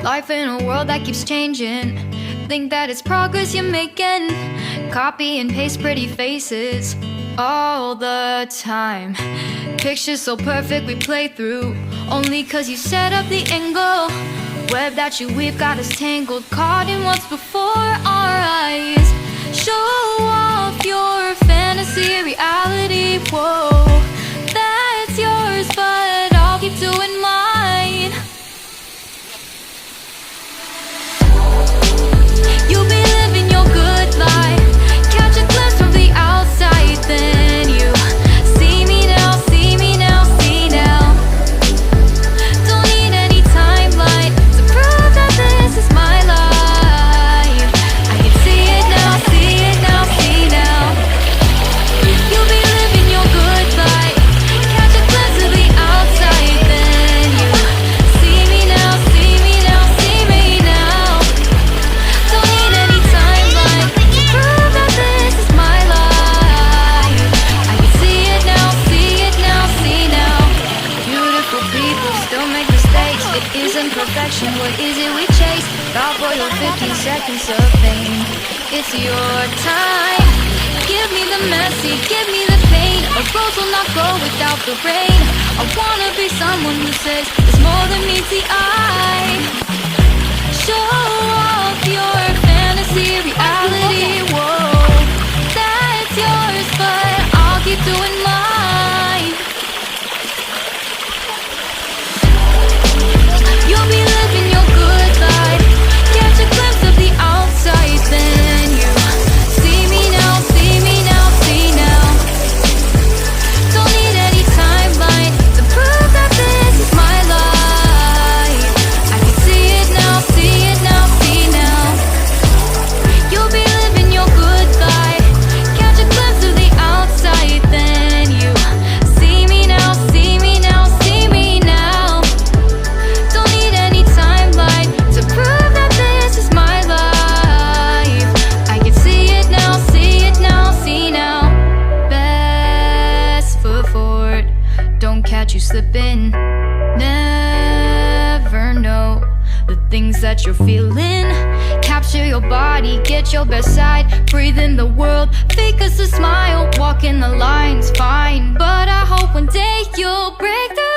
Life in a world that keeps changing. Think that it's progress you're making. Copy and paste pretty faces all the time. Pictures so perfect we play through, only cause you set up the angle. Web that you weave got us tangled, caught in what's before our eyes. Show off your fantasy reality, whoa, that's yours, but I'll keep doing mine. You'll be living your good life, catch a glimpse from the outside, then you see me now, see me now, see now. Don't need any timeline to prove that this is my life. I can see it now, see it now, see now. You'll be living your good life, catch a glimpse of the outside, then you see me now, see me now, see me now. Don't need any timeline to prove that this is my life. I can see it now, see it now, see now. Beautiful people still make mistakes. It isn't perfection, what is it we chase? God for your 15 seconds of fame. It's your time. Give me the messy, give me the pain. A rose will not grow without the rain. I wanna be someone who says there's more than meets the eye. Show off your fantasy reality, whoa, that's yours, but I'll keep doing mine. You'll be living your good life, catch a glimpse of the outside, then you see me now, see me now, see now. Don't need any timeline to prove that this is my life. I can see it now, see it now, see now. You'll be living your good life, catch a glimpse of the outside, then you see me now, see me now, see me now. Don't need any timeline to prove that this is my life. I can see it now, see it now, see now. Best foot forward, don't catch you slipping. Never know the things that you're feeling. Capture your body, get your best side. Breathe in the world, fake us a smile. Walk in the lines, fine, but I hope one day you'll break through.